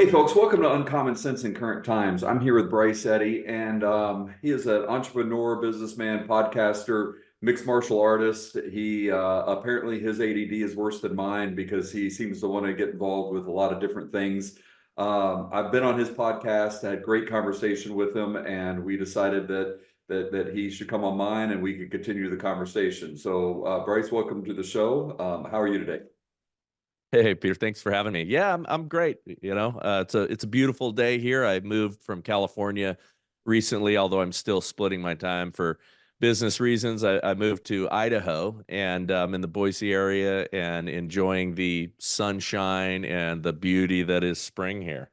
Hey folks, welcome to Uncommon Sense in Current Times. I'm here with Bryce Eddy, and he is an entrepreneur, businessman, podcaster, mixed martial artist. He apparently his ADD is worse than mine because he seems to want to get involved with a lot of different things. I've been on his podcast, had great conversation with him, and we decided that he should come on mine and we could continue the conversation. So, Bryce, welcome to the show. How are you today? Hey, Peter, thanks for having me. Yeah, I'm great. It's a beautiful day here. I moved from California recently, although I'm still splitting my time for business reasons. I moved to Idaho, and I'm in the Boise area and enjoying the sunshine and the beauty that is spring here.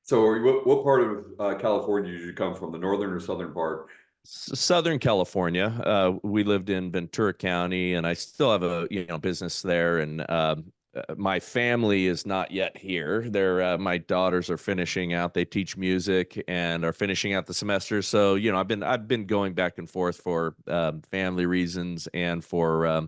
So, what part of California did you come from? The northern or southern part? Southern California. We lived in Ventura County, and I still have a business there. And my family is not yet here. My daughters are finishing out. They teach music and are finishing out the semester. So I've been going back and forth for family reasons and for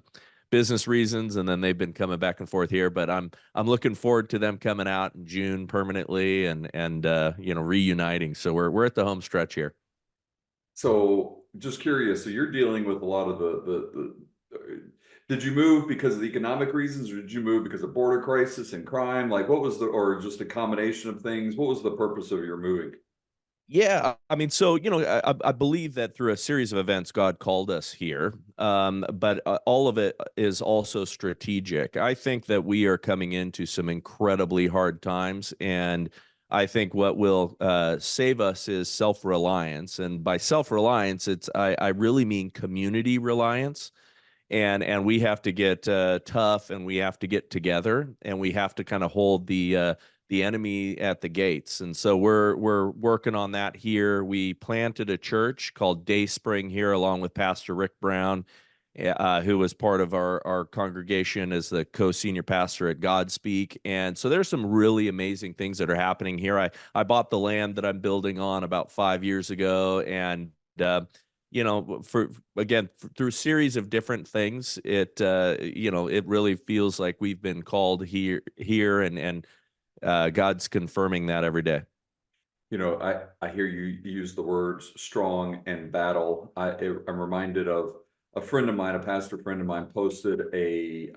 business reasons, and then they've been coming back and forth here. But I'm looking forward to them coming out in June permanently and reuniting. So we're at the home stretch here. So, just curious. So, you're dealing with a lot of did you move because of the economic reasons, or did you move because of border crisis and crime? Like, what was or just a combination of things? What was the purpose of your moving? Yeah, I mean, so I believe that through a series of events, God called us here, but all of it is also strategic. I think that we are coming into some incredibly hard times, and I think what will save us is self-reliance. And by self-reliance, I really mean community reliance. And we have to get tough, and we have to get together, and we have to kind of hold the enemy at the gates. And so we're working on that here. We planted a church called Day Spring here, along with Pastor Rick Brown, who was part of our congregation as the co-senior pastor at Godspeak. And so there's some really amazing things that are happening here. I bought the land that I'm building on about 5 years ago, and for again through a series of different things, it really feels like we've been called here, and God's confirming that every day. I hear you use the words strong and battle. I'm reminded of a friend of mine, a pastor friend of mine, posted a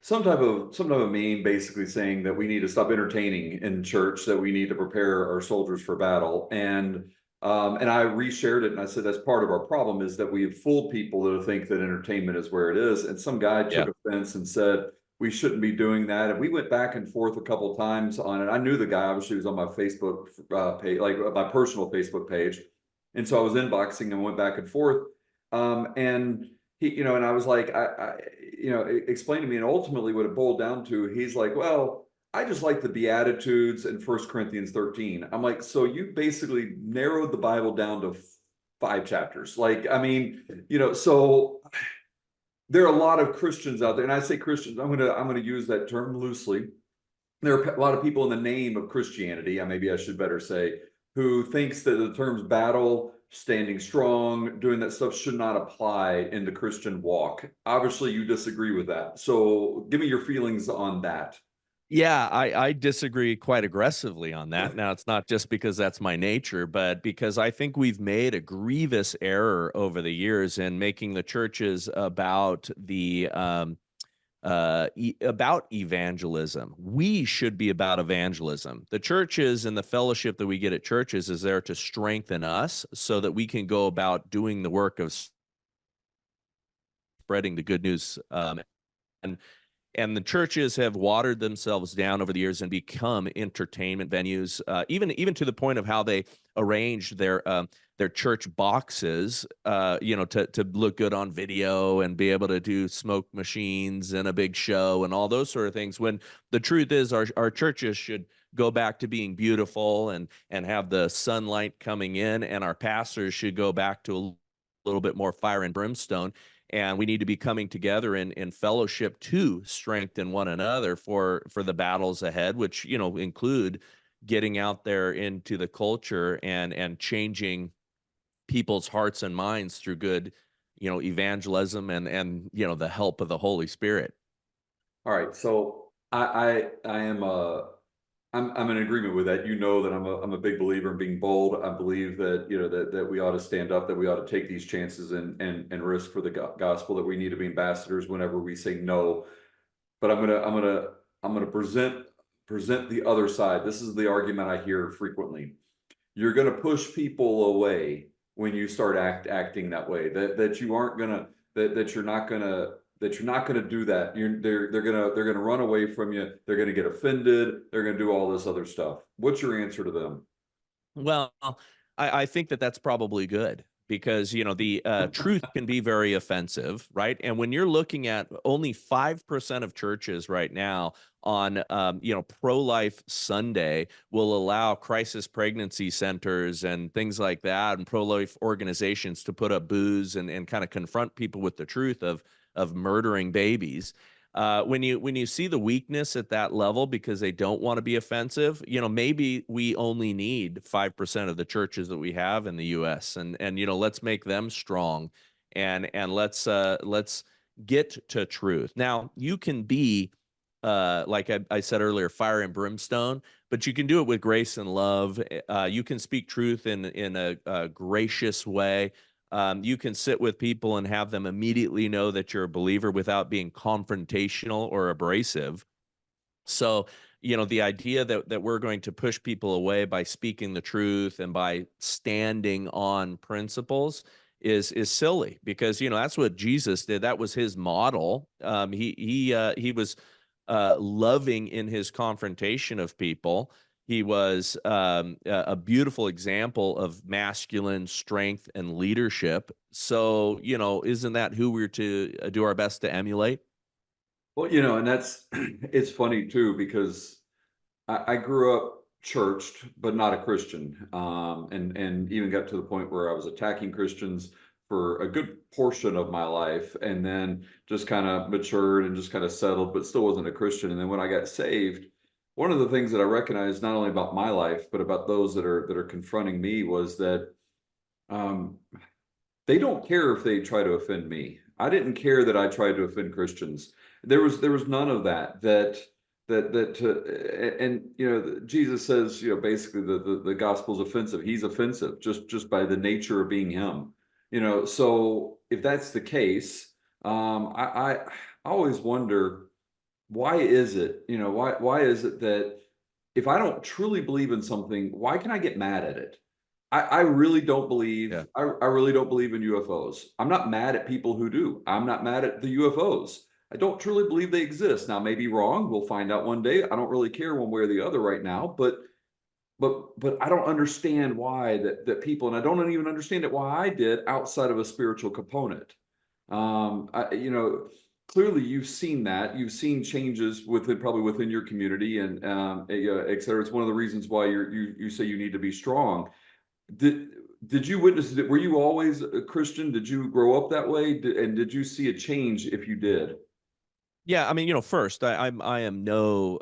some type of meme basically saying that we need to stop entertaining in church, that we need to prepare our soldiers for battle. And I reshared it and I said that's part of our problem, is that we have fooled people that think that entertainment is where it is. And some guy Yeah. took offense and said we shouldn't be doing that. And we went back and forth a couple of times on it. I knew the guy, obviously, was on my Facebook page, like my personal Facebook page. And so I was inboxing and went back and forth. And and I was like, explain to me. And ultimately, what it boiled down to, he's like, well, I just like the Beatitudes in 1 Corinthians 13. I'm like, so you basically narrowed the Bible down to 5 chapters. Like, I mean, so there are a lot of Christians out there, and I say Christians, I'm gonna use that term loosely. There are a lot of people in the name of Christianity, maybe I should better say, who thinks that the terms battle, standing strong, doing that stuff should not apply in the Christian walk. Obviously, you disagree with that. So give me your feelings on that. Yeah, I disagree quite aggressively on that. Now, it's not just because that's my nature, but because I think we've made a grievous error over the years in making the churches about about evangelism. We should be about evangelism. The churches and the fellowship that we get at churches is there to strengthen us so that we can go about doing the work of spreading the good news. And and the churches have watered themselves down over the years and become entertainment venues, even to the point of how they arrange their church boxes, to look good on video and be able to do smoke machines and a big show and all those sort of things. When the truth is, our churches should go back to being beautiful and have the sunlight coming in, and our pastors should go back to a little bit more fire and brimstone, and we need to be coming together in fellowship to strengthen one another for the battles ahead, which include getting out there into the culture and changing people's hearts and minds through good evangelism and the help of the Holy Spirit. All right, so I am a I'm in agreement with that. You know that I'm a big believer in being bold. I believe that, you know, that we ought to stand up, that we ought to take these chances and risk for the gospel, that we need to be ambassadors whenever we say no. But I'm gonna present the other side. This is the argument I hear frequently. You're gonna push people away when you start acting that way. That you aren't gonna that you're not gonna do that. They're gonna run away from you. They're gonna get offended. They're gonna do all this other stuff. What's your answer to them? Well, I think that that's probably good because, you know, the truth can be very offensive, right? And when you're looking at only 5% of churches right now on, you know, pro-life Sunday will allow crisis pregnancy centers and things like that, and pro-life organizations to put up booths and kind of confront people with the truth of murdering babies. When you see the weakness at that level because they don't want to be offensive, you know, maybe we only need 5% of the churches that we have in the U.S. and you know, let's make them strong, and let's get to truth. Now, you can be like I said earlier, fire and brimstone, but you can do it with grace and love. You can speak truth in a gracious way. You can sit with people and have them immediately know that you're a believer without being confrontational or abrasive. So, you know, the idea that we're going to push people away by speaking the truth and by standing on principles is silly, because you know that's what Jesus did. That was his model. He was loving in his confrontation of people. He was a beautiful example of masculine strength and leadership. So, you know, isn't that who we're to do our best to emulate? Well, you know, and that's it's funny too because I grew up churched, but not a Christian, and even got to the point where I was attacking Christians for a good portion of my life, and then just kind of matured and just kind of settled, but still wasn't a Christian. And then when I got saved, one of the things that I recognized not only about my life, but about those that are confronting me was that um, they don't care if they try to offend me. I didn't care that I tried to offend Christians. There was none of that. And you know, Jesus says, you know, basically the gospel's offensive. He's offensive just by the nature of being him. You know, so if that's the case, I always wonder, why is it, you know, why is it that if I don't truly believe in something, why can I get mad at it? I really don't Yeah. believe I really don't believe in UFOs. I'm not mad at people who do. I'm not mad at the UFOs. I don't truly believe they exist. Now, I may be wrong. We'll find out one day. I don't really care one way or the other right now, but I don't understand why that people, and I don't even understand it why I did outside of a spiritual component. You know, clearly you've seen that. You've seen changes within, probably within your community, and et cetera. It's one of the reasons why you say you need to be strong. Did did you witness it? Were you always a Christian? Did you grow up that way? And did you see a change if you did? Yeah, I mean, you know, first, I am no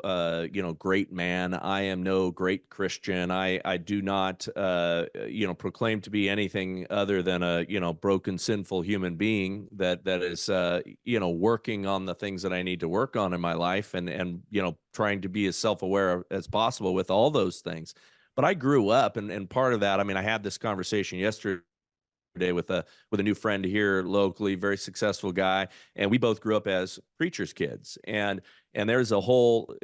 you know, great man. I am no great Christian. I do not you know, proclaim to be anything other than a, you know, broken, sinful human being that is you know, working on the things that I need to work on in my life, and you know, trying to be as self-aware as possible with all those things. But I grew up, and part of that, I mean, I had this conversation yesterday with a new friend here locally, very successful guy, and we both grew up as preachers' kids. And there's a whole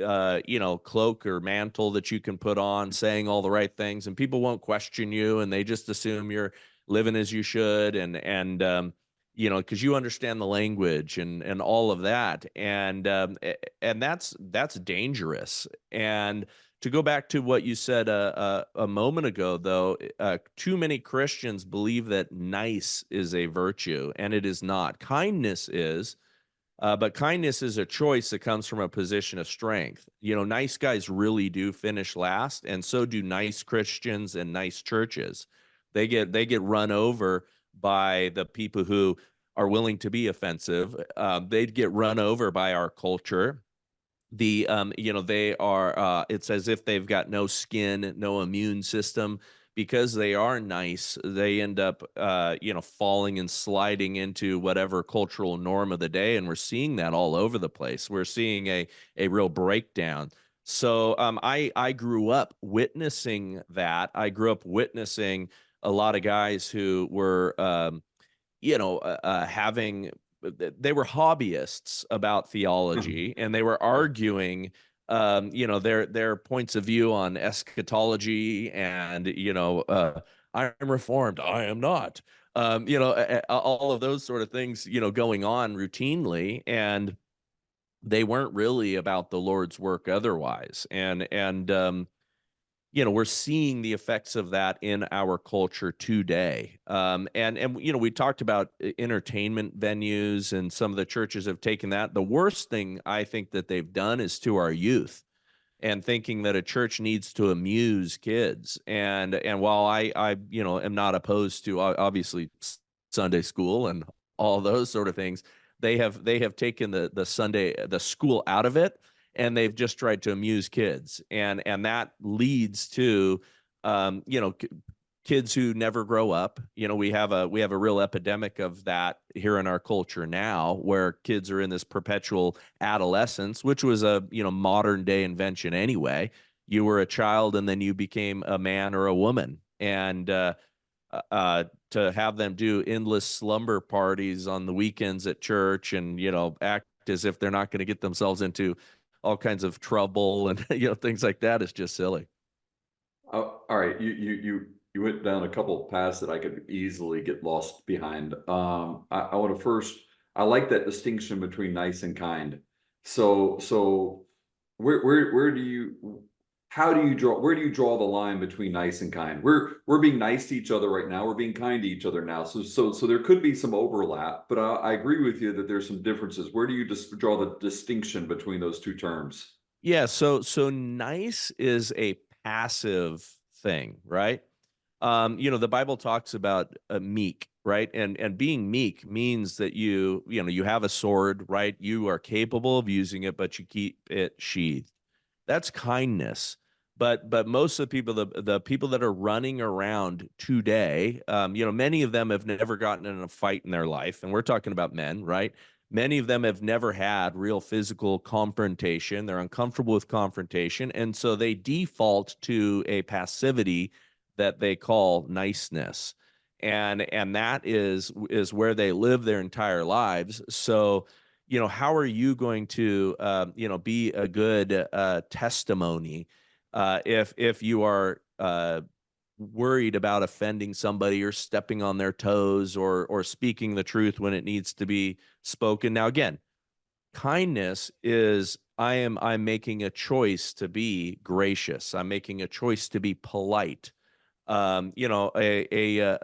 you know, cloak or mantle that you can put on, saying all the right things, and people won't question you, and they just assume you're living as you should, and you know, because you understand the language and all of that, and that's dangerous. And to go back to what you said a moment ago, though, too many Christians believe that nice is a virtue, and it is not. Kindness is, but kindness is a choice that comes from a position of strength. You know, nice guys really do finish last, and so do nice Christians and nice churches. They get run over by the people who are willing to be offensive. They'd get run over by our culture. The You know, they are it's as if they've got no skin, no immune system, because they are nice. They end up you know, falling and sliding into whatever cultural norm of the day, and we're seeing that all over the place. We're seeing a real breakdown. So I grew up witnessing that. I grew up witnessing a lot of guys who were having they were hobbyists about theology, and they were Right. arguing their points of view on eschatology, and I'm reformed, I am not, all of those sort of things going on routinely, and they weren't really about the Lord's work otherwise. And we're seeing the effects of that in our culture today. And we talked about entertainment venues, and some of the churches have taken that. The worst thing I think that they've done is to our youth, and thinking that a church needs to amuse kids. And while I am not opposed to obviously Sunday school and all those sort of things, they have taken the school out of it, and they've just tried to amuse kids, and that leads to um, you know kids who never grow up. We have a real epidemic of that here in our culture now, where kids are in this perpetual adolescence, which was a modern day invention anyway. You were a child, and then you became a man or a woman, and to have them do endless slumber parties on the weekends at church, and act as if they're not going to get themselves into all kinds of trouble and things like that is just silly. All right, you went down a couple of paths that I could easily get lost behind. I want to first, I like that distinction between nice and kind. So where do you, how do you draw, where do you draw the line between nice and kind? We're being nice to each other right now. We're being kind to each other now. So there could be some overlap, but I agree with you that there's some differences. Where do you just draw the distinction between those two terms? Yeah, so nice is a passive thing, right? The Bible talks about meek, right? And being meek means that you have a sword, right? You are capable of using it, but you keep it sheathed. That's kindness. But most of the people that are running around today, many of them have never gotten in a fight in their life, and we're talking about men, right? Many of them have never had real physical confrontation. They're uncomfortable with confrontation, and so they default to a passivity that they call niceness. And that is where they live their entire lives. So how are you going to be a good testimony if you are worried about offending somebody, or stepping on their toes, or speaking the truth when it needs to be spoken? Now again, kindness is I'm making a choice to be gracious. I'm making a choice to be polite. A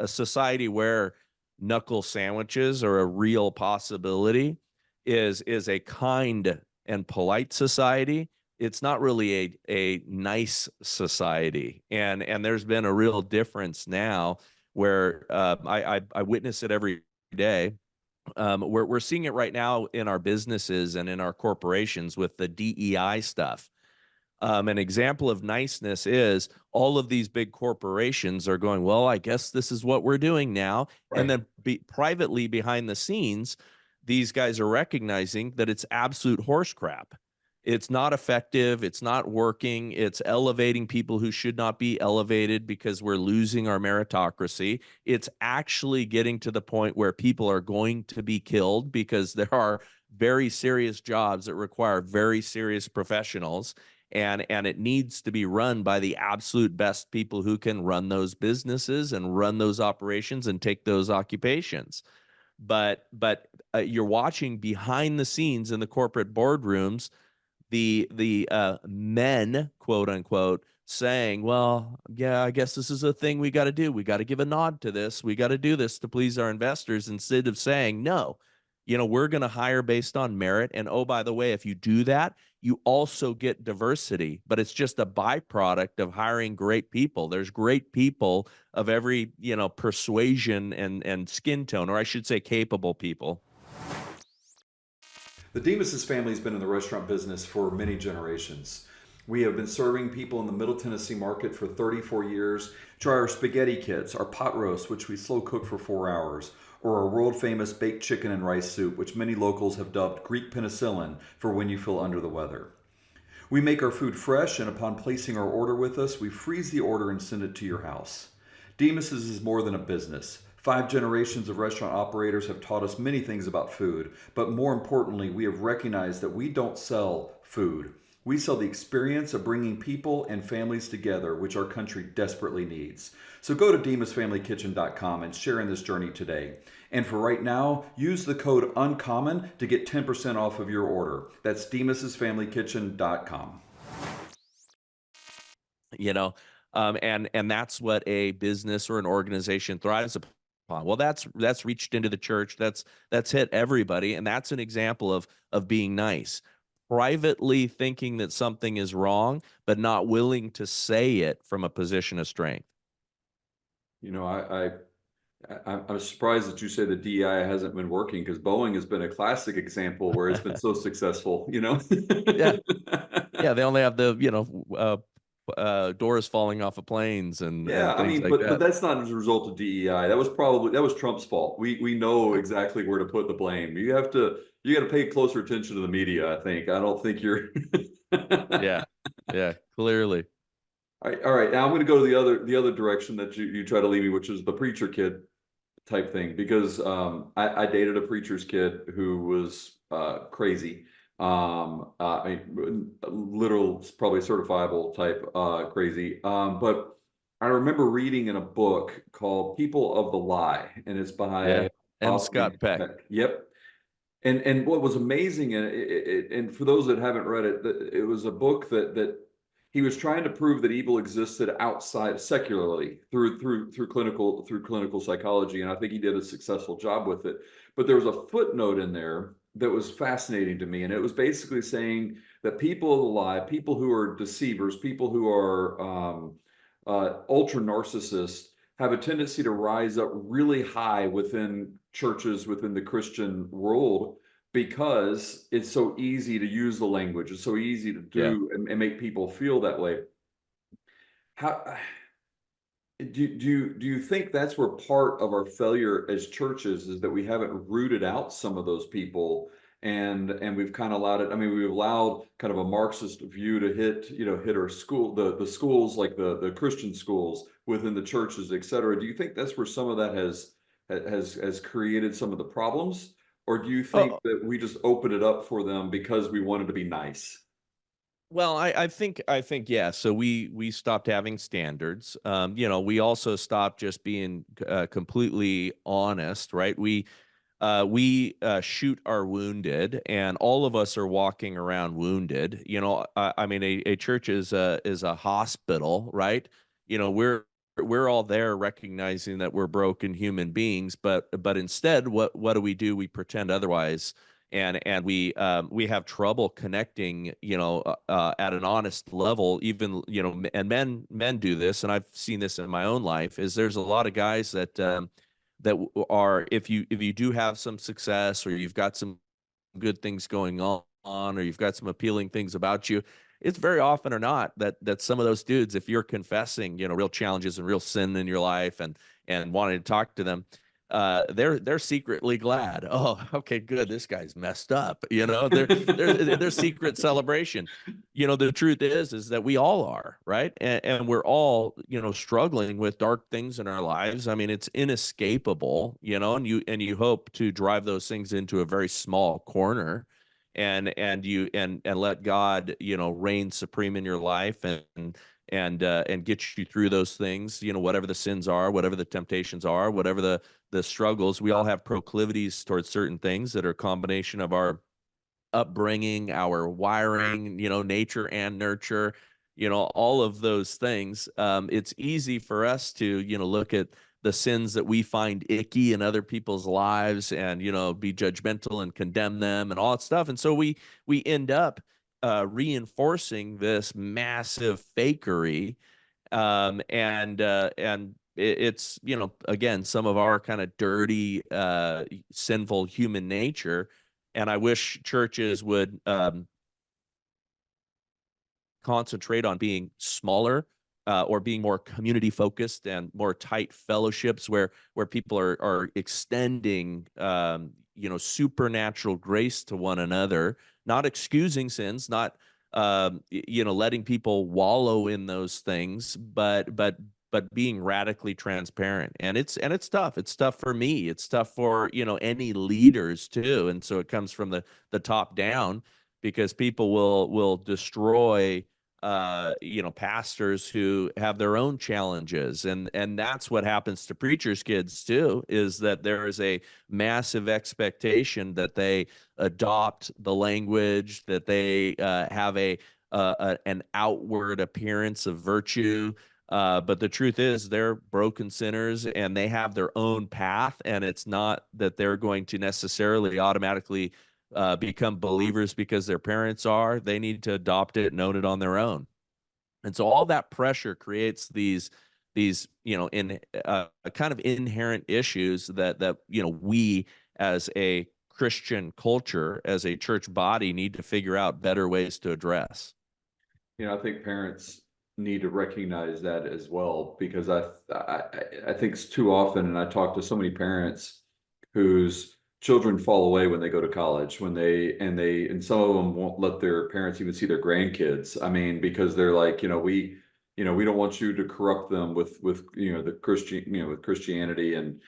society where knuckle sandwiches are a real possibility is a kind and polite society. It's not really a nice society, and there's been a real difference now, where I witness it every day. We're seeing it right now in our businesses and in our corporations with the DEI stuff. An example of niceness is all of these big corporations are going, well, I guess this is what we're doing now. And Right. then privately behind the scenes, these guys are recognizing that it's absolute horse crap. It's not effective. It's not working. It's elevating people who should not be elevated, because we're losing our meritocracy. It's actually getting to the point where people are going to be killed, because there are very serious jobs that require very serious professionals, and it needs to be run by the absolute best people who can run those businesses and run those operations and take those occupations. But you're watching behind the scenes in the corporate boardrooms, the men, quote unquote, saying, well, yeah, I guess this is a thing we got to do. We got to give a nod to this. We got to do this to please our investors, instead of saying, no, we're going to hire based on merit. And oh, by the way, if you do that, you also get diversity, but it's just a byproduct of hiring great people. There's great people of every, persuasion and skin tone, or I should say capable people. The Demas's family has been in the restaurant business for many generations. We have been serving people in the Middle Tennessee market for 34 years. Try our spaghetti kits, our pot roast, which we slow cook for 4 hours, or our world famous baked chicken and rice soup, which many locals have dubbed Greek penicillin for when you feel under the weather. We make our food fresh, and upon placing our order with us, we freeze the order and send it to your house. Demas's is more than a business. 5 generations of restaurant operators have taught us many things about food, but more importantly, we have recognized that we don't sell food. We sell the experience of bringing people and families together, which our country desperately needs. So go to demasfamilykitchen.com and share in this journey today. And for right now, use the code UNCOMMON to get 10% off of your order. That's demasfamilykitchen.com. And that's what a business or an organization thrives upon. Well, that's reached into the church. That's hit everybody, and that's an example of being nice. Privately thinking that something is wrong, but not willing to say it from a position of strength. I'm surprised that you say the DEI hasn't been working, because Boeing has been a classic example where it's been so successful. Yeah, yeah. They only have the doors falling off of planes Yeah, and I things mean, like but that. that's not as a result of DEI. That was Trump's fault. We know exactly where to put the blame. You got to pay closer attention to the media, I think. I don't think you're Yeah, yeah. Clearly. All right. Now I'm going to go to the other direction that you try to lead me, which is the preacher kid type thing, because I dated a preacher's kid who was crazy. Literal, probably certifiable type crazy. But I remember reading in a book called People of the Lie, and it's Yeah. by M. Scott Peck. Yep. And what was amazing, and for those that haven't read it, it was a book that he was trying to prove that evil existed outside secularly through clinical psychology, and I think he did a successful job with it. But there was a footnote in there that was fascinating to me, and it was basically saying that people of the lie, people who are deceivers, people who are ultra narcissists, have a tendency to rise up really high within churches, within the Christian world, because it's so easy to use the language. It's so easy to Yeah. do and make people feel that way. How do you think that's where part of our failure as churches is, that we haven't rooted out some of those people, and we've kind of allowed it? I mean, we've allowed kind of a Marxist view to hit our the schools, like the Christian schools within the churches, et cetera. Do you think that's where some of that has created some of the problems, or do you think Oh, that we just open it up for them because we wanted to be nice? well, I think yeah. So we stopped having standards. We also stopped just being completely honest, right? We shoot our wounded, and all of us are walking around wounded. I mean, a church is a hospital, right? We're all there recognizing that we're broken human beings, but instead, what do? We pretend otherwise, and we have trouble connecting, at an honest level. Even and men do this, and I've seen this in my own life. Is there's a lot of guys that are, if you do have some success, or you've got some good things going on, or you've got some appealing things about you, it's very often or not that some of those dudes, if you're confessing real challenges and real sin in your life, and wanting to talk to them, they're secretly glad. Oh, okay, good, this guy's messed up. Their secret celebration. The truth is that we all are, right? And we're all struggling with dark things in our lives. I mean, it's inescapable, and you hope to drive those things into a very small corner, and let God reign supreme in your life, and get you through those things, whatever the sins are, whatever the temptations are, whatever the struggles. We all have proclivities towards certain things that are a combination of our upbringing, our wiring, nature and nurture, all of those things. It's easy for us to, look at the sins that we find icky in other people's lives, and, be judgmental and condemn them and all that stuff. And so we end up reinforcing this massive fakery. And it's, again, some of our kind of dirty, sinful human nature. And I wish churches would concentrate on being smaller, or being more community focused and more tight fellowships, where people are extending supernatural grace to one another, not excusing sins, not letting people wallow in those things, but being radically transparent. And it's tough. It's tough for me. It's tough for, any leaders too. And so it comes from the top down, because people will destroy pastors who have their own challenges. And that's what happens to preachers' kids too, is that there is a massive expectation that they adopt the language, that they have an outward appearance of virtue. But the truth is, they're broken sinners and they have their own path. And it's not that they're going to necessarily automatically become believers because their parents are. They need to adopt it and own it on their own. And so all that pressure creates these in kind of inherent issues that we as a Christian culture, as a church body, need to figure out better ways to address. I think parents need to recognize that as well, because I think it's too often, and I talk to so many parents whose children fall away when they go to college, and some of them won't let their parents even see their grandkids. I mean, because they're like, we don't want you to corrupt them with with Christianity. And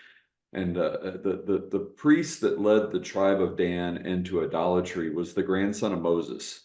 the priest that led the tribe of Dan into idolatry was the grandson of Moses.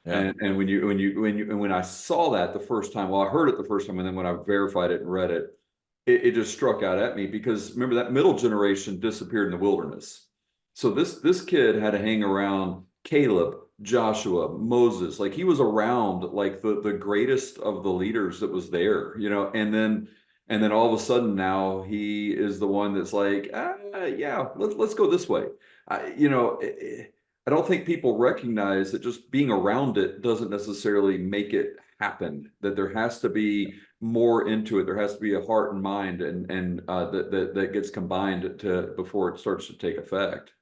Yeah. And when I saw that the first time, well, I heard it the first time, and then when I verified it and read it, it just struck out at me, because remember, that middle generation disappeared in the wilderness. So this kid had to hang around Caleb, Joshua, Moses. Like, he was around like the greatest of the leaders that was there, and then all of a sudden now he is the one that's like, yeah, let's go this way. I don't think people recognize that just being around it doesn't necessarily make it happen, that there has to be more into it. There has to be a heart and mind, and that gets combined before it starts to take effect.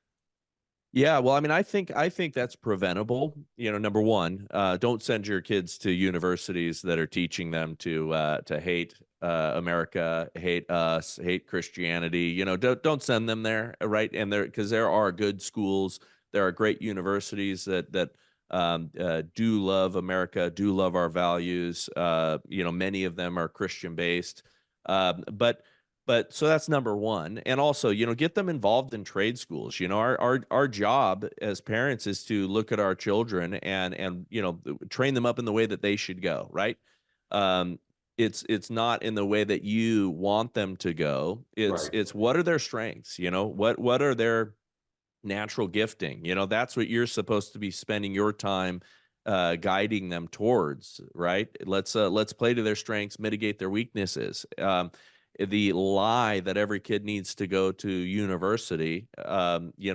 Yeah, well, I mean, I think that's preventable. Number one, don't send your kids to universities that are teaching them to hate America, hate us, hate Christianity. Don't send them there, right? And because there are good schools, there are great universities that do love America, do love our values. Many of them are Christian based, but so that's number one. And also, get them involved in trade schools. Our job as parents is to look at our children and train them up in the way that they should go, right? It's not in the way that you want them to go. It's Right. it's what are their strengths? What are their natural gifting? That's what you're supposed to be spending your time guiding them towards, right? Let's play to their strengths, mitigate their weaknesses. The lie that every kid needs to go to university,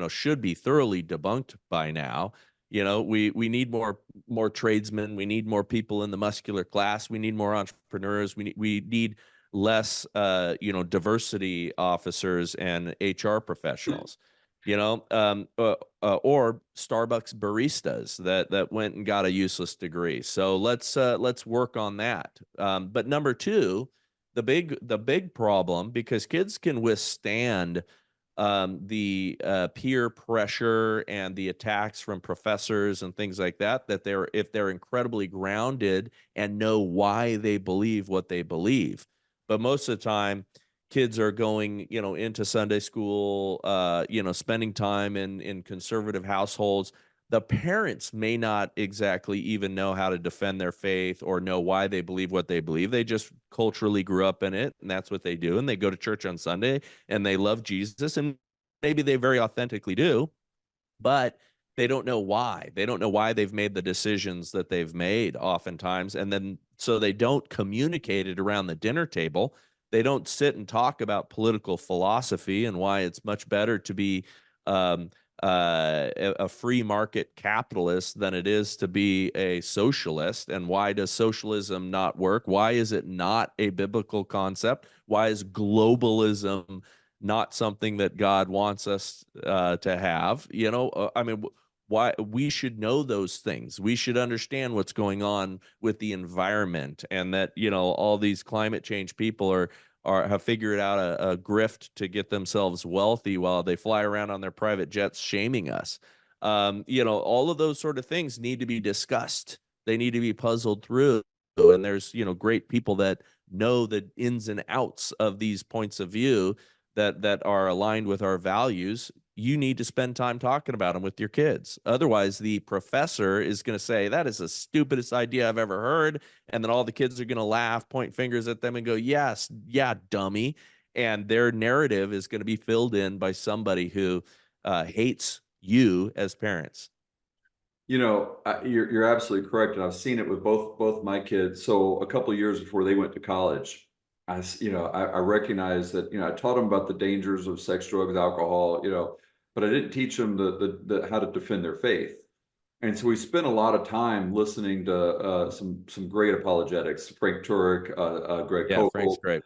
should be thoroughly debunked by now. We need more tradesmen. We need more people in the muscular class. We need more entrepreneurs. We need less, diversity officers and HR professionals. Or Starbucks baristas that went and got a useless degree. So let's work on that. But number two, the big problem, because kids can withstand the peer pressure and the attacks from professors and things like that, if they're incredibly grounded and know why they believe what they believe. But most of the time, kids are going, into Sunday school, spending time in conservative households. The parents may not exactly even know how to defend their faith or know why they believe what they believe. They just culturally grew up in it, and that's what they do. And they go to church on Sunday and they love Jesus, and maybe they very authentically do, but they don't know why. They don't know why they've made the decisions that they've made oftentimes. And then so they don't communicate it around the dinner table. They don't sit and talk about political philosophy and why it's much better to be um, a free market capitalist than it is to be a socialist. And why does socialism not work? Why is it not a biblical concept? Why is globalism not something that God wants us to have? I mean, why we should know those things. We should understand what's going on with the environment, and that all these climate change people have figured out a grift to get themselves wealthy while they fly around on their private jets shaming us. All of those sort of things need to be discussed They need to be puzzled through. And there's, great people that know the ins and outs of these points of view that are aligned with our values. You need to spend time talking about them with your kids. Otherwise, the professor is going to say, that is the stupidest idea I've ever heard. And then all the kids are going to laugh, point fingers at them, and go, yes, yeah, dummy. And their narrative is going to be filled in by somebody who hates you as parents. You're absolutely correct, and I've seen it with both my kids. So a couple of years before they went to college, I recognized that I taught them about the dangers of sex, drugs, alcohol, but I didn't teach them the how to defend their faith. And so we spent a lot of time listening to some great apologetics, Frank Turek, Greg Yeah, Frank's Koval, great.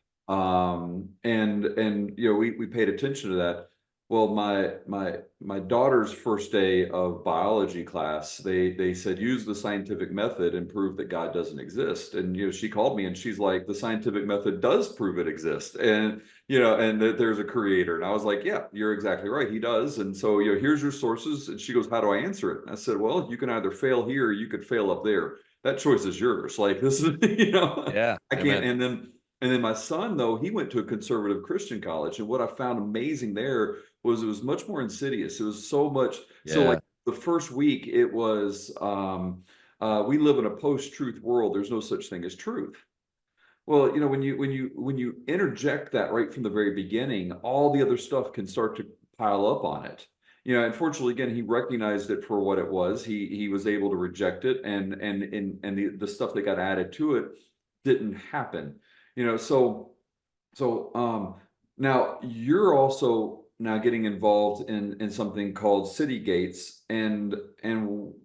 and we paid attention to that. Well, my daughter's first day of biology class, they said use the scientific method and prove that God doesn't exist. And she called me and she's like, the scientific method does prove it exists, and and that there's a creator. And I was like, yeah, you're exactly right, he does. And so here's your sources. And she goes, how do I answer it? And I said, well, you can either fail here or you could fail up there. That choice is yours. Like, this is Yeah, I can't. amen. And then my son, though, he went to a conservative Christian college. And what I found amazing there was it was much more insidious. It was so much. So, like Yeah, the first week, it was we live in a post-truth world. There's no such thing as truth. Well, when you interject that right from the very beginning, all the other stuff can start to pile up on it. Unfortunately, again, he recognized it for what it was. He was able to reject it, and the stuff that got added to it didn't happen. So now you're also now getting involved in something called City Gates, and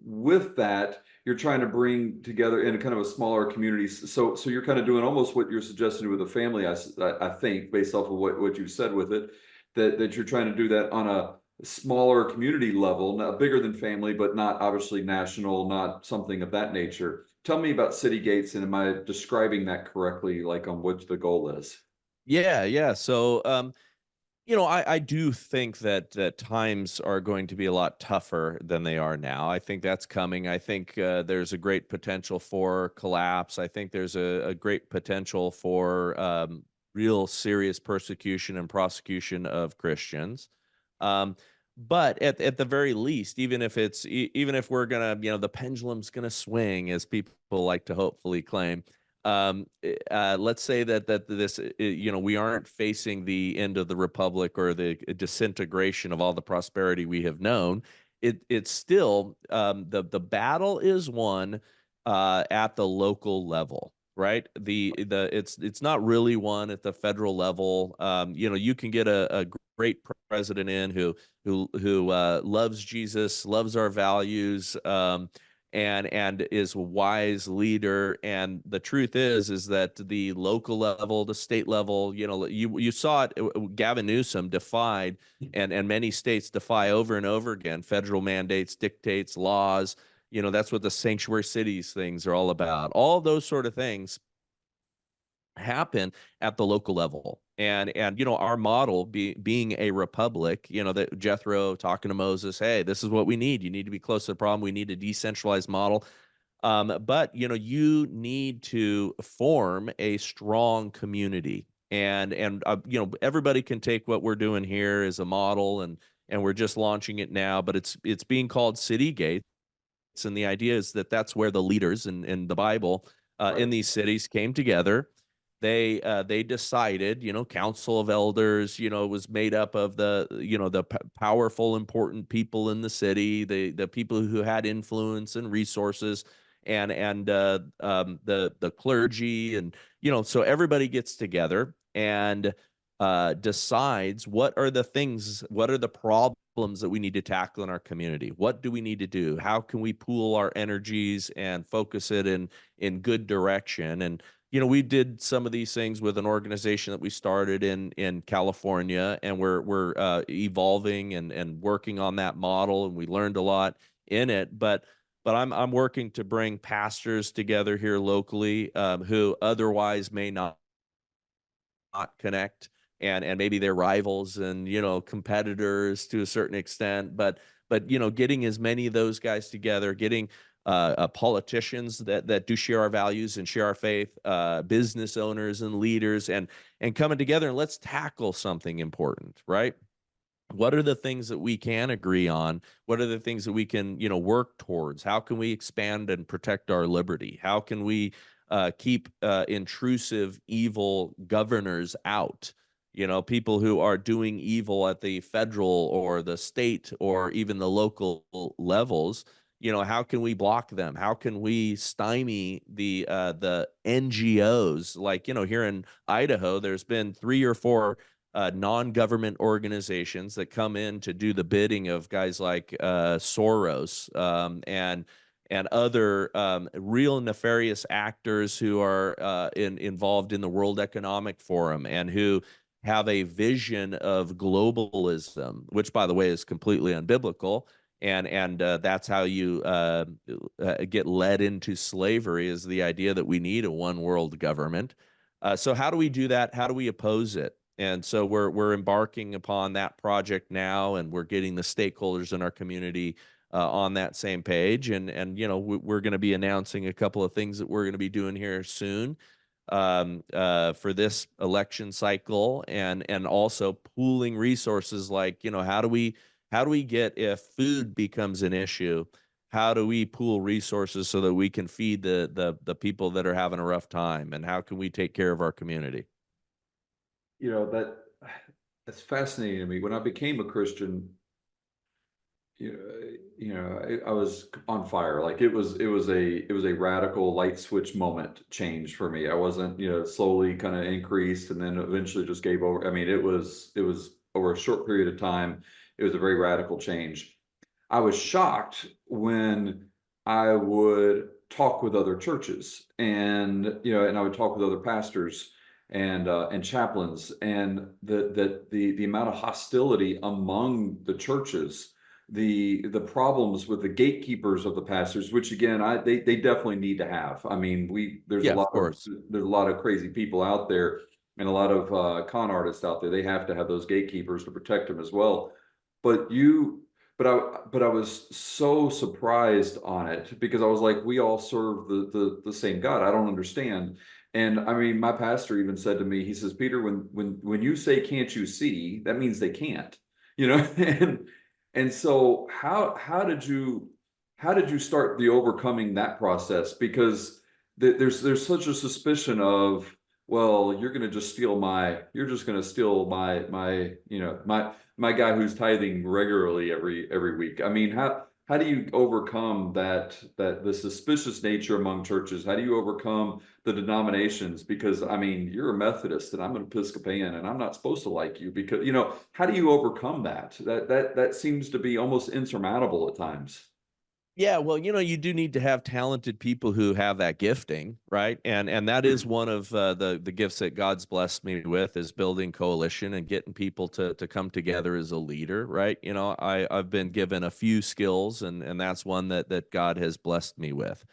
with that you're trying to bring together in a kind of a smaller community. So you're kind of doing almost what you're suggesting with a family. I think based off of what you said with it, that you're trying to do that on a smaller community level, not bigger than family, but not obviously national, not something of that nature. Tell me about City Gates, and am I describing that correctly, like on what the goal is? yeah. So, I do think that times are going to be a lot tougher than they are now. I think that's coming. I think there's a great potential for collapse. I think there's a great potential for real serious persecution and prosecution of Christians. Um, but at the very least, even if we're gonna, the pendulum's gonna swing, as people like to hopefully claim. Let's say that this, we aren't facing the end of the republic or the disintegration of all the prosperity we have known. It's still, the battle is won at the local level, right? It's not really won at the federal level. You can get a great president in who loves Jesus, loves our values. And is a wise leader. And the truth is that the local level, the state level, you saw it. Gavin Newsom defied, and many states defy over and over again, federal mandates, dictates, laws. That's what the sanctuary cities things are all about. All those sort of things happen at the local level. And our model being a republic, that Jethro talking to Moses, hey, this is what we need. You need to be close to the problem. We need a decentralized model. But you need to form a strong community. And everybody can take what we're doing here as a model, and we're just launching it now, but it's being called City Gates. And the idea is that that's where the leaders in the Bible, in Right. these cities, came together. They decided, council of elders, was made up of the powerful, important people in the city, the people who had influence and resources, and the clergy. And so everybody gets together and decides what are the problems that we need to tackle in our community. What do we need to do? How can we pool our energies and focus it in good direction? And we did some of these things with an organization that we started in California, and we're evolving and working on that model, and we learned a lot in it. But I'm working to bring pastors together here locally, who otherwise may not connect, and maybe they're rivals and competitors to a certain extent. But getting as many of those guys together, getting politicians that do share our values and share our faith, business owners and leaders, and coming together, and let's tackle something important, right? What are the things that we can agree on? What are the things that we can, work towards? How can we expand and protect our liberty? How can we keep intrusive, evil governors out? People who are doing evil at the federal or the state or even the local levels. How can we block them? How can we stymie the NGOs? Like, here in Idaho, there's been 3 or 4 non-government organizations that come in to do the bidding of guys like Soros, and other real nefarious actors who are involved in the World Economic Forum and who have a vision of globalism, which, by the way, is completely unbiblical. And that's how you get led into slavery, is the idea that we need a one world government. So how do we do that? How do we oppose it? And so we're embarking upon that project now, and we're getting the stakeholders in our community on that same page. And we're going to be announcing a couple of things that we're going to be doing here soon for this election cycle, and also pooling resources. Like, how do we get, if food becomes an issue, how do we pool resources so that we can feed the people that are having a rough time, and how can we take care of our community? You know, that's fascinating to me. When I became a Christian, I was on fire. Like it was a radical light switch moment change for me. I wasn't, slowly kind of increased and then eventually just gave over. I mean, it was over a short period of time. It was a very radical change. I was shocked when I would talk with other churches, and I would talk with other pastors and chaplains, and the amount of hostility among the churches, the problems with the gatekeepers of the pastors, which again, they definitely need to have. I mean, there's a Yeah, of lot of course. there's a lot of crazy people out there and a lot of con artists out there. They have to have those gatekeepers to protect them as well. But you, but I was so surprised on it, because I was like, we all serve the same God. I don't understand. And I mean, my pastor even said to me, he says, Peter, when you say can't you see, that means they can't, and so how did you start the overcoming that process? Because there's such a suspicion of, well, you're just going to steal my guy who's tithing regularly every week. I mean, how do you overcome that the suspicious nature among churches? How do you overcome the denominations? Because I mean, you're a Methodist and I'm an Episcopalian, and I'm not supposed to like you, because how do you overcome that? That seems to be almost insurmountable at times. Yeah, well, you do need to have talented people who have that gifting, right? And that is one of the gifts that God's blessed me with, is building coalition and getting people to come together as a leader, right? I've been given a few skills, and that's one that God has blessed me with.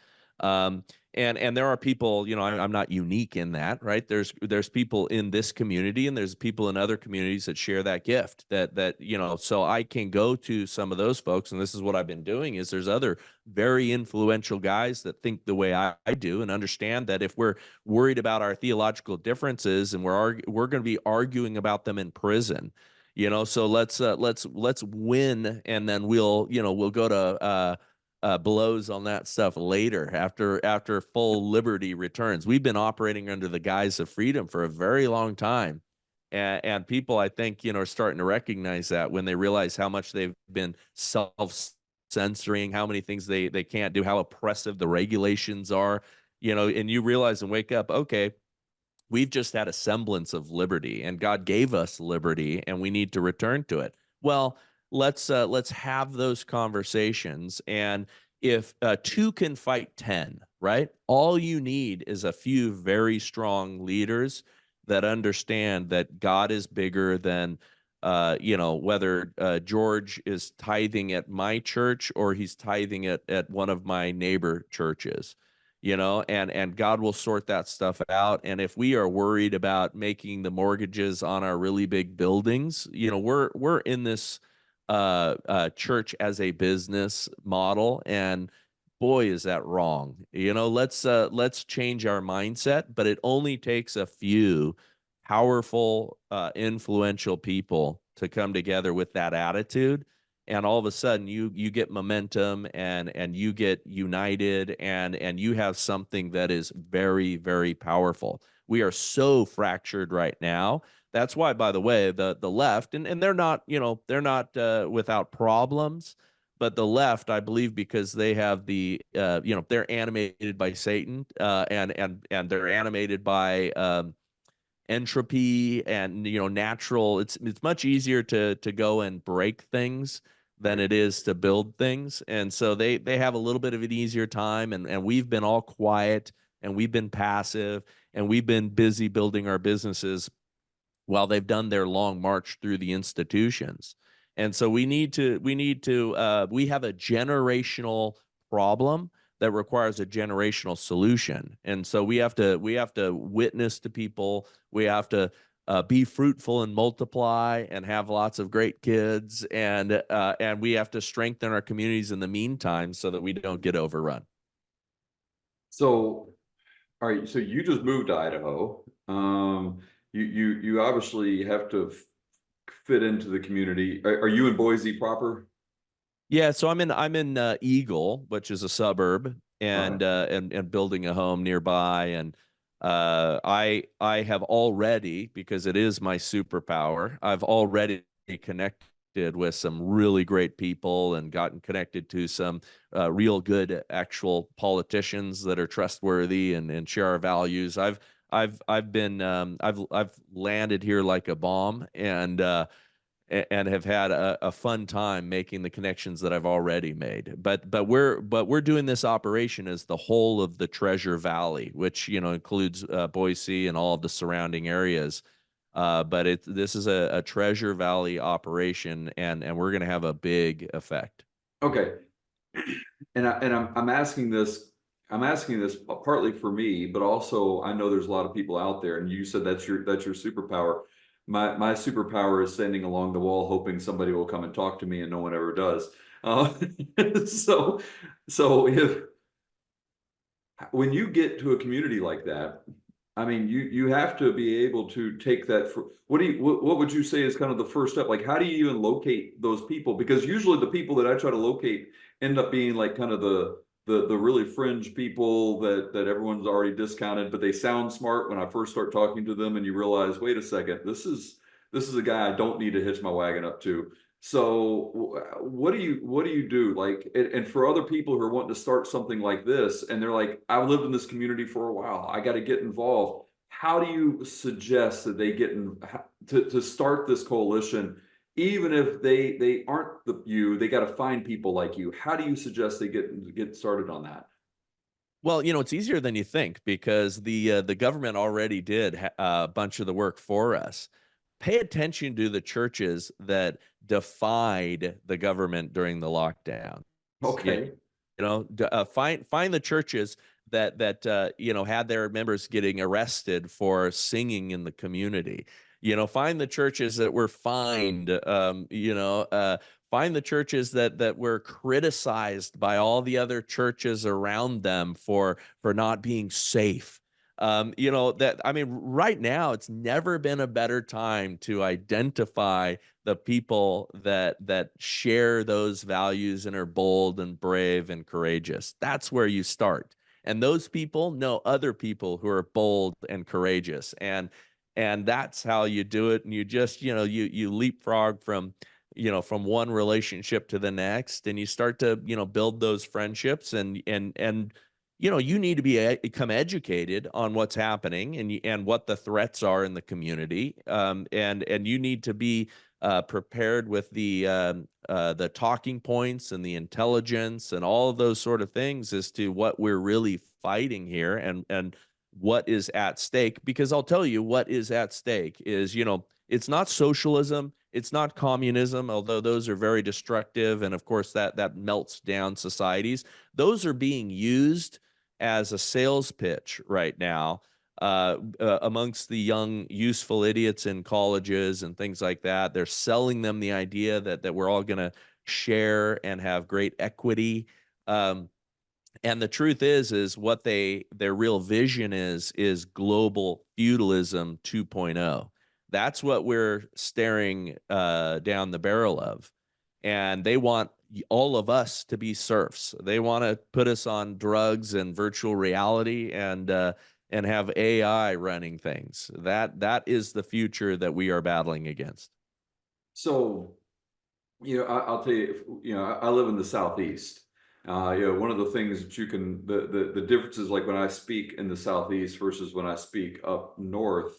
Um, and there are people, I'm not unique in that, right? There's people in this community, and there's people in other communities that share that gift, so I can go to some of those folks, and this is what I've been doing. Is there's other very influential guys that think the way I do, and understand that if we're worried about our theological differences, and we're going to be arguing about them in prison, so let's win, and then we'll go to blows on that stuff later, after full liberty returns. We've been operating under the guise of freedom for a very long time. And people, I think, are starting to recognize that, when they realize how much they've been self-censoring, how many things they can't do, how oppressive the regulations are, and you realize and wake up, okay, we've just had a semblance of liberty, and God gave us liberty, and we need to return to it. Well, let's have those conversations. And if two can fight 10, right? All you need is a few very strong leaders that understand that God is bigger than whether George is tithing at my church or he's tithing at one of my neighbor churches, and God will sort that stuff out. And if we are worried about making the mortgages on our really big buildings, we're in this church as a business model, and boy, is that wrong. Let's change our mindset, but it only takes a few powerful, influential people to come together with that attitude. And all of a sudden you get momentum and you get united and you have something that is very, very powerful. We are so fractured right now. That's why, by the way, the left, and they're not, they're not without problems, but the left, I believe, because they have they're animated by Satan, and they're animated by entropy and natural. It's much easier to go and break things than Right. it is to build things, and so they have a little bit of an easier time, and we've been all quiet and we've been passive and we've been busy building our businesses while they've done their long march through the institutions. And so we have a generational problem that requires a generational solution. And so we have to witness to people. We have to be fruitful and multiply and have lots of great kids, and we have to strengthen our communities in the meantime so that we don't get overrun. So, all right, so you just moved to Idaho. You obviously have to fit into the community. Are you in Boise proper? Yeah, so I'm in Eagle, which is a suburb, Okay. and building a home nearby, and I have already, because it is my superpower, I've already connected with some really great people and gotten connected to some real good actual politicians that are trustworthy and share our values. I've landed here like a bomb, and have had a fun time making the connections that I've already made. But we're doing this operation as the whole of the Treasure Valley, which includes Boise and all of the surrounding areas. But this is a Treasure Valley operation, and we're going to have a big effect. Okay. And I'm asking this, partly for me, but also I know there's a lot of people out there, and you said that's your superpower. My superpower is standing along the wall hoping somebody will come and talk to me, and no one ever does. Uh, so so if when you get to a community like that, I mean, you have to be able to take that for what would you say is kind of the first step? Like, how do you even locate those people? Because usually the people that I try to locate end up being like kind of the really fringe people that everyone's already discounted, but they sound smart when I first start talking to them, and you realize, wait a second, this is a guy I don't need to hitch my wagon up to. So what do you do? Like, and for other people who are wanting to start something like this, and they're like, I've lived in this community for a while, I got to get involved. How do you suggest that they get in to start this coalition, even if they aren't they got to find people like you? How do you suggest they get started on that? Well, it's easier than you think because the government already did a bunch of the work for us. Pay attention to the churches that defied the government during the lockdown. You, Okay. find the churches that had their members getting arrested for singing in the community. Find the churches that were fined. Find the churches that were criticized by all the other churches around them for not being safe. That I mean, right now it's never been a better time to identify the people that share those values and are bold and brave and courageous. That's where you start. And those people know other people who are bold and courageous. And that's how you do it. And you just, you leapfrog from one relationship to the next, and you start to, build those friendships, and you need to become educated on what's happening and what the threats are in the community, and you need to be prepared with the talking points and the intelligence and all of those sort of things as to what we're really fighting here and what is at stake. Because I'll tell you what is at stake is, it's not socialism, it's not communism, although those are very destructive, and of course that melts down societies. Those are being used as a sales pitch right now, amongst the young, useful idiots in colleges and things like that. They're selling them the idea that we're all going to share and have great equity. Um, And the truth is what their real vision is global feudalism 2.0. That's what we're staring down the barrel of. And they want all of us to be serfs. They want to put us on drugs and virtual reality and have AI running things. That is the future that we are battling against. So, I'll tell you, I live in the Southeast. One of the things that you can, the differences, like when I speak in the Southeast versus when I speak up north,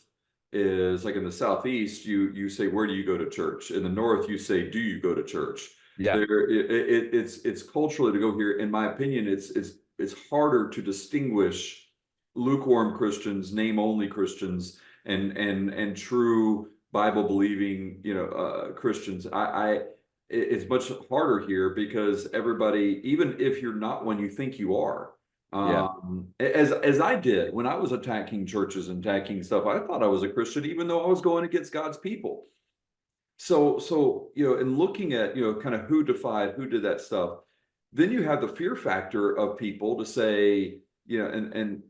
is like in the Southeast, you say, where do you go to church? In the North, you say, do you go to church? Yeah. It's culturally, to go here, in my opinion, it's harder to distinguish lukewarm Christians, name only Christians, and true Bible believing, Christians. It's much harder here because everybody, even if you're not one you think you are, Yeah. as I did when I was attacking churches and attacking stuff, I thought I was a Christian, even though I was going against God's people. So in looking at kind of who defied, who did that stuff, then you have the fear factor of people to say, and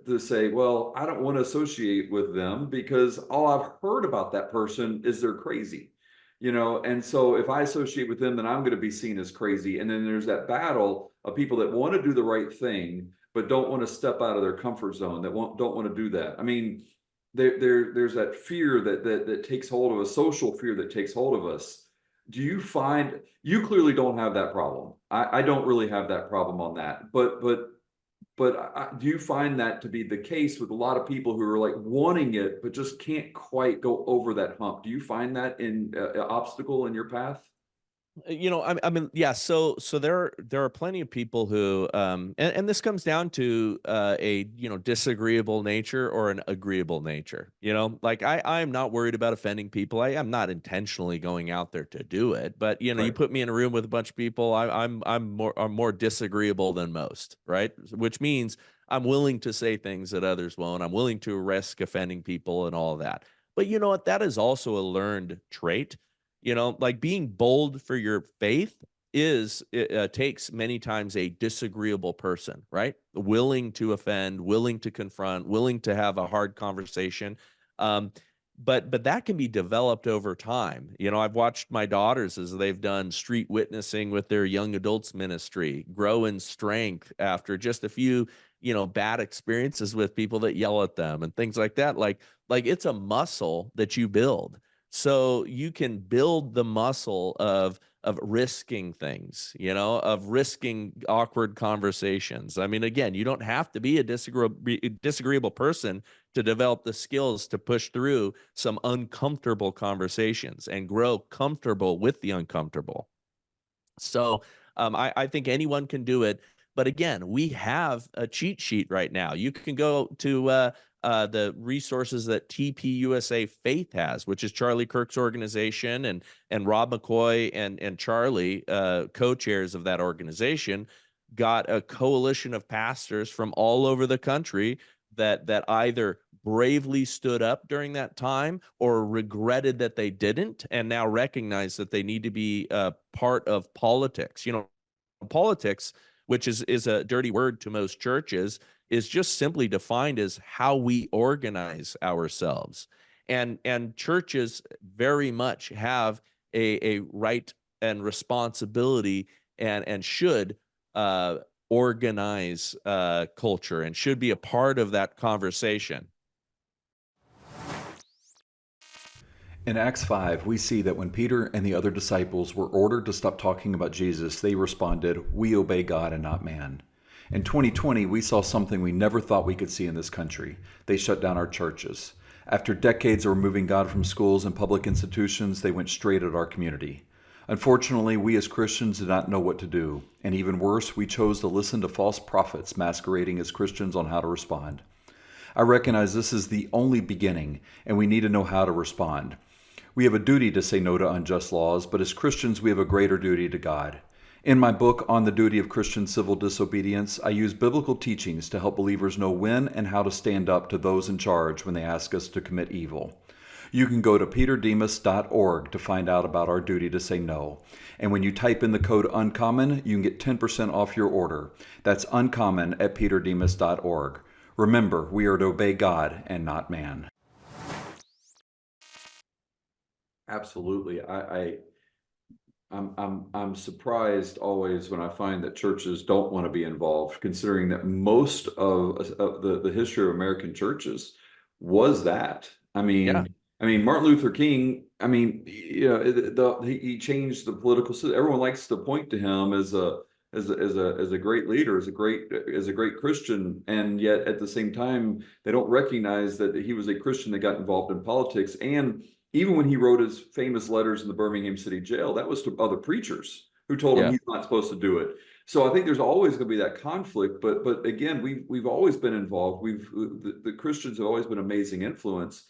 to say, well, I don't want to associate with them because all I've heard about that person is they're crazy. And so if I associate with them, then I'm going to be seen as crazy. And then there's that battle of people that want to do the right thing, but don't want to step out of their comfort zone, that don't want to do that. I mean, there's that fear that takes hold of us, social fear that takes hold of us. Do you find, you clearly don't have that problem? I don't really have that problem on that, but do you find that to be the case with a lot of people who are like wanting it, but just can't quite go over that hump? Do you find that in obstacle in your path? I mean, yeah. So there are plenty of people who, and this comes down to a disagreeable nature or an agreeable nature. Like I'm not worried about offending people. I am not intentionally going out there to do it. But you Right. put me in a room with a bunch of people, I'm more disagreeable than most, right? Which means I'm willing to say things that others won't. I'm willing to risk offending people and all of that. But you know what? That is also a learned trait. Like being bold for your faith takes many times a disagreeable person, right? Willing to offend, willing to confront, willing to have a hard conversation. Um, but that can be developed over time. I've watched my daughters as they've done street witnessing with their young adults ministry, grow in strength after just a few, bad experiences with people that yell at them and things like that. Like it's a muscle that you build. So you can build the muscle of risking things, of risking awkward conversations. I mean, again, you don't have to be a disagreeable person to develop the skills to push through some uncomfortable conversations and grow comfortable with the uncomfortable. So I think anyone can do it. But again, we have a cheat sheet right now. You can go to the resources that TPUSA Faith has, which is Charlie Kirk's organization, and Rob McCoy and Charlie, co-chairs of that organization, got a coalition of pastors from all over the country that either bravely stood up during that time or regretted that they didn't and now recognize that they need to be part of politics. Politics, which is a dirty word to most churches, is just simply defined as how we organize ourselves. And churches very much have a right and responsibility and should organize culture and should be a part of that conversation. In Acts 5, we see that when Peter and the other disciples were ordered to stop talking about Jesus, they responded, "We obey God and not man." In 2020, we saw something we never thought we could see in this country. They shut down our churches. After decades of removing God from schools and public institutions, they went straight at our community. Unfortunately, we as Christians did not know what to do, and even worse, we chose to listen to false prophets masquerading as Christians on how to respond. I recognize this is the only beginning, and we need to know how to respond. We have a duty to say no to unjust laws, but as Christians, we have a greater duty to God. In my book, On the Duty of Christian Civil Disobedience, I use biblical teachings to help believers know when and how to stand up to those in charge when they ask us to commit evil. You can go to peterdemas.org to find out about our duty to say no. And when you type in the code UNCOMMON, you can get 10% off your order. That's uncommon at peterdemas.org. Remember, we are to obey God and not man. Absolutely. I'm surprised always when I find that churches don't want to be involved, considering that most of the history of American churches was that. Yeah. I mean, Martin Luther King. I mean, you know, he changed the political system. Everyone likes to point to him as a great leader, as a great Christian, and yet at the same time, they don't recognize that he was a Christian that got involved in politics. And even when he wrote his famous letters in the Birmingham City Jail, that was to other preachers who told him Yeah. he's not supposed to do it. So I think there's always going to be that conflict. But again, we've always been involved. The Christians have always been amazing influence.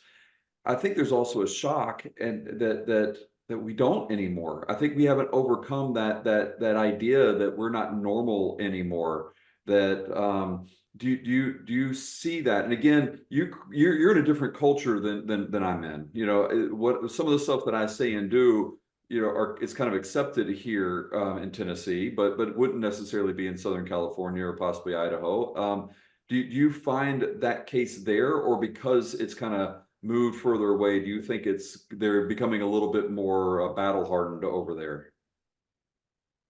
I think there's also a shock and that we don't anymore. I think we haven't overcome that idea that we're not normal anymore. That do you see that? And again, you're in a different culture than I'm in. You know, what some of the stuff that I say and do, you know, it's kind of accepted here in Tennessee, but wouldn't necessarily be in Southern California or possibly Idaho. Do you find that case there, or because it's kind of moved further away, do you think they're becoming a little bit more battle hardened over there?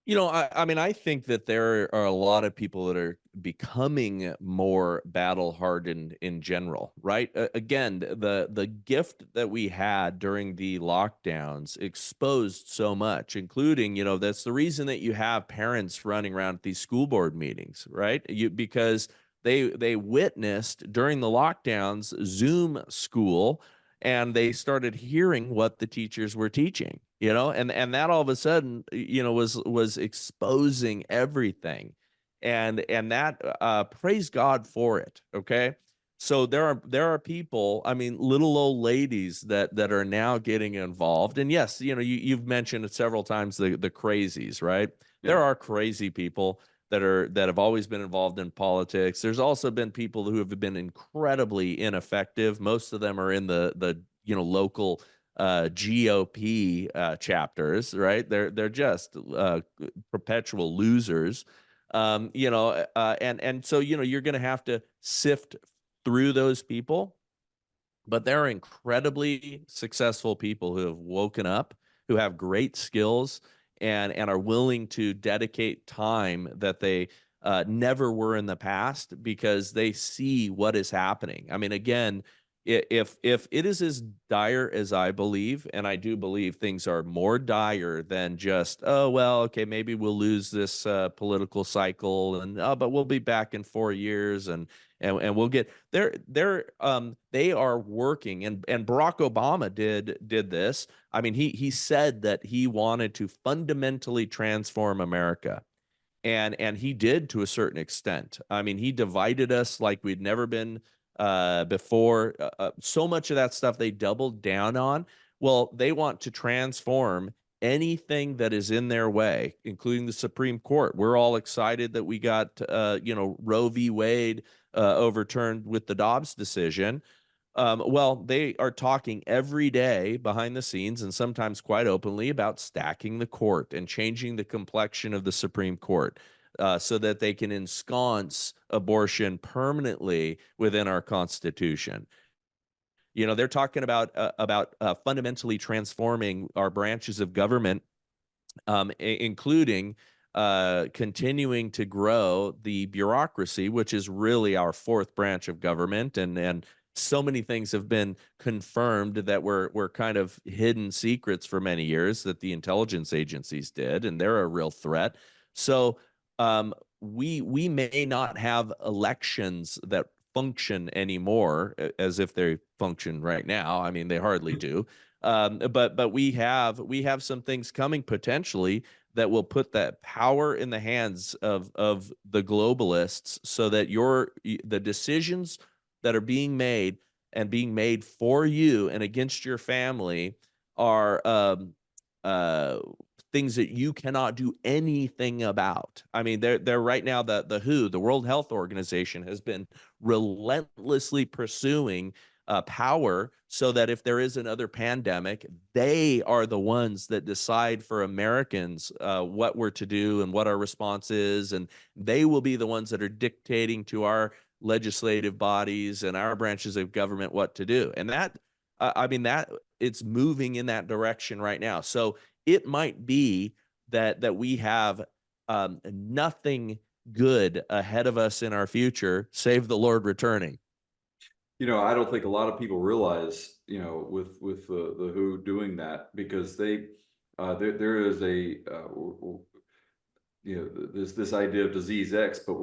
You know, I mean, I think that there are a lot of people that are becoming more battle hardened in general, right? Again, the gift that we had during the lockdowns exposed so much, including, you know, that's the reason that you have parents running around at these school board meetings, right? Because they witnessed during the lockdowns Zoom school, and they started hearing what the teachers were teaching, you know, and that all of a sudden, you know, was exposing everything. And that praise God for it. Okay. So there are people, I mean, little old ladies that are now getting involved. And yes, you know, you've mentioned it several times, the crazies, right? There Yeah. are crazy people that have always been involved in politics. There's also been people who have been incredibly ineffective. Most of them are in the you know, local GOP chapters, right? They're just perpetual losers. You know, and so, you know, you're going to have to sift through those people, but there are incredibly successful people who have woken up, who have great skills, and are willing to dedicate time that they never were in the past, because they see what is happening. I mean, again, if it is as dire as I believe, and I do believe things are more dire than just, oh well, okay, maybe we'll lose this political cycle, and oh, but we'll be back in 4 years, and we'll get they are working, and Barack Obama did this. I mean, he said that he wanted to fundamentally transform America, and he did to a certain extent. I mean, he divided us like we'd never been before. So much of that stuff they doubled down on. Well, they want to transform anything that is in their way, including the Supreme Court. We're all excited that we got you know, Roe v. Wade overturned with the Dobbs decision. Well, they are talking every day behind the scenes, and sometimes quite openly, about stacking the court and changing the complexion of the Supreme Court, so that they can ensconce abortion permanently within our Constitution. You know, they're talking about fundamentally transforming our branches of government, including continuing to grow the bureaucracy, which is really our fourth branch of government. And so many things have been confirmed that were kind of hidden secrets for many years, that the intelligence agencies did, and they're a real threat. So we may not have elections that function anymore as if they function right now. I mean, they hardly do. But we have some things coming potentially that will put that power in the hands of the globalists, so that the decisions that are being made, and being made for you and against your family, are uh, things that you cannot do anything about. I mean, they're right now, the WHO, the World Health Organization, has been relentlessly pursuing power, so that if there is another pandemic, they are the ones that decide for Americans what we're to do and what our response is, and they will be the ones that are dictating to our legislative bodies and our branches of government what to do. And that, I mean, that it's moving in that direction right now. So it might be that we have nothing good ahead of us in our future, save the Lord returning. I don't think a lot of people realize, with the WHO doing that, because there is this idea of disease X, but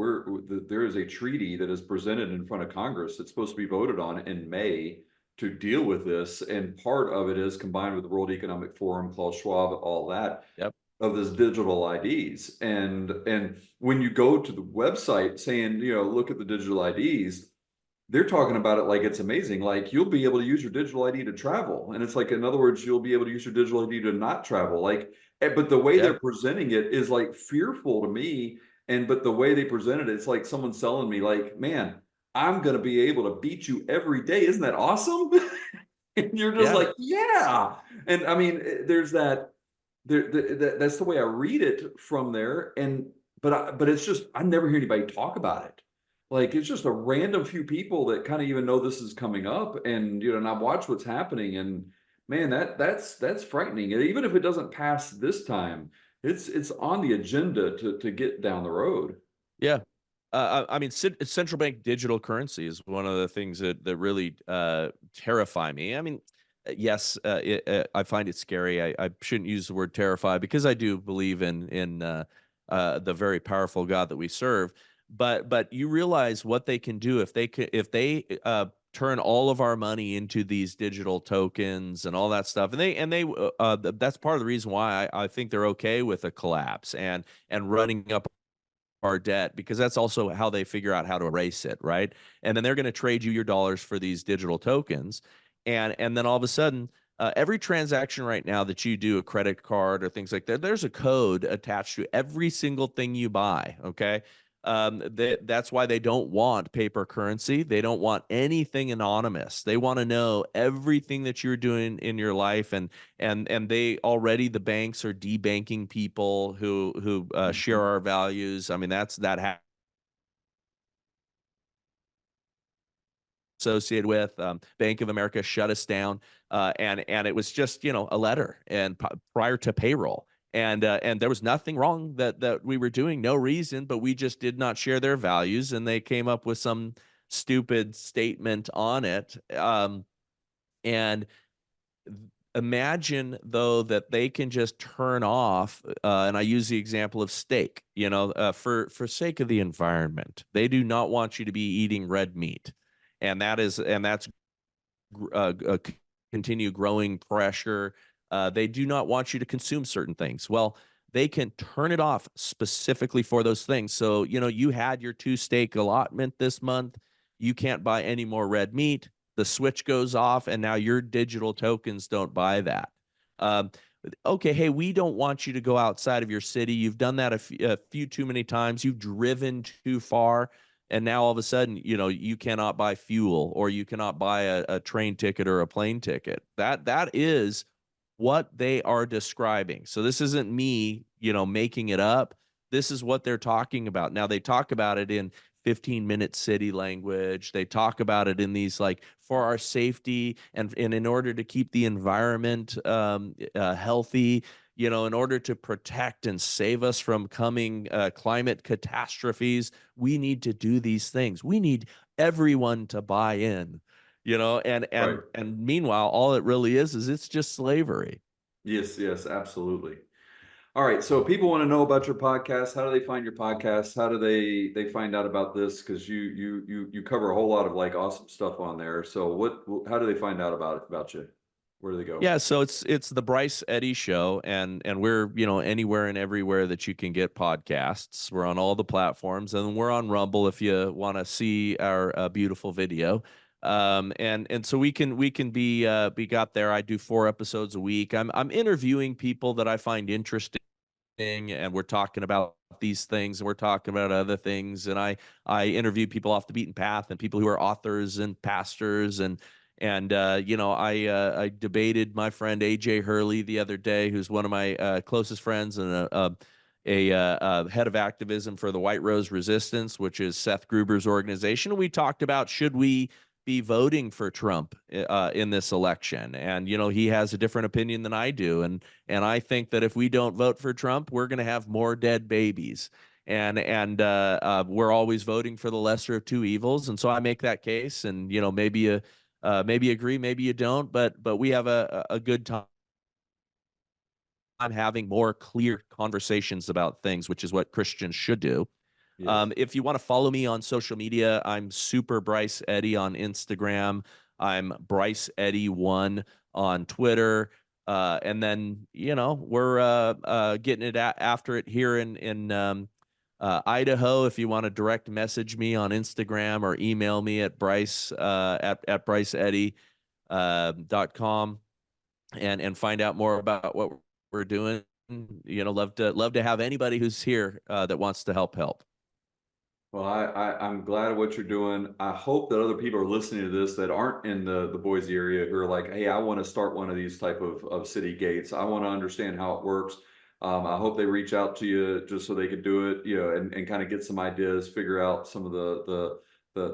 there is a treaty that is presented in front of Congress that's supposed to be voted on in May to deal with this, and part of it is combined with the World Economic Forum, Klaus Schwab, all that. Yep. Of this digital IDs, and when you go to the website saying, look at the digital IDs, they're talking about it like it's amazing. Like, you'll be able to use your digital ID to travel. And it's like, in other words, you'll be able to use your digital ID to not travel. Like, but the way they're presenting it is like fearful to me. But the way they presented it, it's like someone selling me like, man, I'm going to be able to beat you every day. Isn't that awesome? And you're just like, yeah. And I mean, there's that, that's the way I read it from there. But it's just, I never hear anybody talk about it. Like, it's just a random few people that kind of even know this is coming up, and and I watch what's happening, and man, that's frightening. And even if it doesn't pass this time, it's on the agenda to get down the road. Yeah. I mean, central bank digital currency is one of the things that really terrify me. I mean, yes, I find it scary. I shouldn't use the word terrify, because I do believe in the very powerful God that we serve. But you realize what they can do if they turn all of our money into these digital tokens and all that stuff. And they that's part of the reason why I think they're okay with a collapse and running up our debt, because that's also how they figure out how to erase it, right? And then they're going to trade you your dollars for these digital tokens, and then all of a sudden, every transaction right now that you do, a credit card or things like that, there's a code attached to every single thing you buy. Okay. That's why they don't want paper currency. They don't want anything anonymous. They want to know everything that you're doing in your life, and they already, the banks are debanking people who share our values. I mean, that associated with Bank of America shut us down, and it was just a letter, and prior to payroll. And there was nothing wrong that we were doing, no reason, but we just did not share their values, and they came up with some stupid statement on it. And imagine, though, that they can just turn off, and I use the example of steak, for sake of the environment. They do not want you to be eating red meat, and that's continue growing pressure. They do not want you to consume certain things. Well, they can turn it off specifically for those things. So, you had your 2 steak allotment this month. You can't buy any more red meat. The switch goes off, and now your digital tokens don't buy that. Okay, hey, we don't want you to go outside of your city. You've done that a few too many times. You've driven too far. And now all of a sudden, you cannot buy fuel, or you cannot buy a train ticket or a plane ticket. That is what they are describing. So this isn't me, making it up. This is what they're talking about. Now, they talk about it in 15-minute city language. They talk about it in these, like, for our safety and in order to keep the environment healthy, in order to protect and save us from coming climate catastrophes, we need to do these things. We need everyone to buy in. And Right. and meanwhile, all it really is it's just slavery. Yes, absolutely. All right. So people want to know about your podcast. How do they find your podcast? How do they find out about this? Because you cover a whole lot of like awesome stuff on there. So how do they find out about you? Where do they go? Yeah, so it's the Bryce Eddy Show, and we're anywhere and everywhere that you can get podcasts. We're on all the platforms, and we're on Rumble if you want to see our beautiful video. And so we can be got there. I do 4 episodes a week. I'm interviewing people that I find interesting, and we're talking about these things, and we're talking about other things, and I interview people off the beaten path, and people who are authors and pastors, and And I debated my friend AJ Hurley the other day, who's one of my closest friends and a head of activism for the White Rose Resistance, which is Seth Gruber's organization. We talked about, should we be voting for Trump in this election? And he has a different opinion than I do, and I think that if we don't vote for Trump, we're going to have more dead babies. And we're always voting for the lesser of two evils, and so I make that case. And maybe agree, maybe you don't, but we have a good time having more clear conversations about things, which is what Christians should do. Yes. If you want to follow me on social media, I'm Super Bryce Eddy on Instagram. I'm Bryce Eddy1 on Twitter. And then, we're getting it after it here in Idaho. If you want to direct message me on Instagram or email me at Bryce at bryceeddy.com and find out more about what we're doing. Love to have anybody who's here that wants to help. Well, I'm glad of what you're doing. I hope that other people are listening to this that aren't in the Boise area who are like, hey, I want to start one of these type of city gates. I want to understand how it works. I hope they reach out to you just so they could do it, and kind of get some ideas, figure out some of the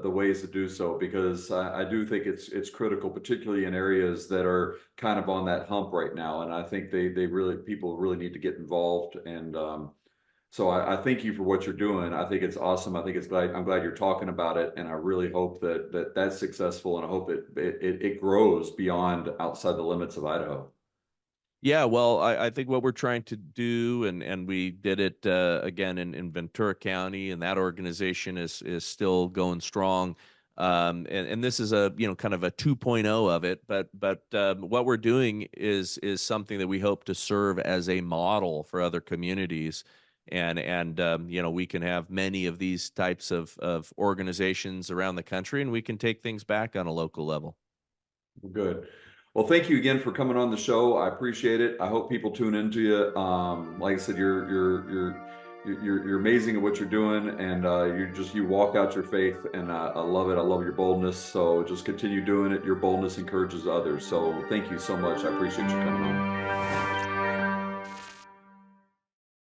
ways to do so, because I do think it's critical, particularly in areas that are kind of on that hump right now. And I think people really need to get involved. And so I thank you for what you're doing. I think it's awesome. I'm glad you're talking about it, and I really hope that's successful, and I hope it grows beyond outside the limits of Idaho. Yeah, well, I think what we're trying to do, and we did it again in Ventura County, and that organization is still going strong. And this is a kind of a 2.0 of it, but what we're doing is something that we hope to serve as a model for other communities. And we can have many of these types of organizations around the country, and we can take things back on a local level. Good. Well, thank you again for coming on the show. I appreciate it. I hope people tune into you. Like I said, you're amazing at what you're doing, and you walk out your faith, and I love it. I love your boldness. So just continue doing it. Your boldness encourages others. So thank you so much. I appreciate you coming on.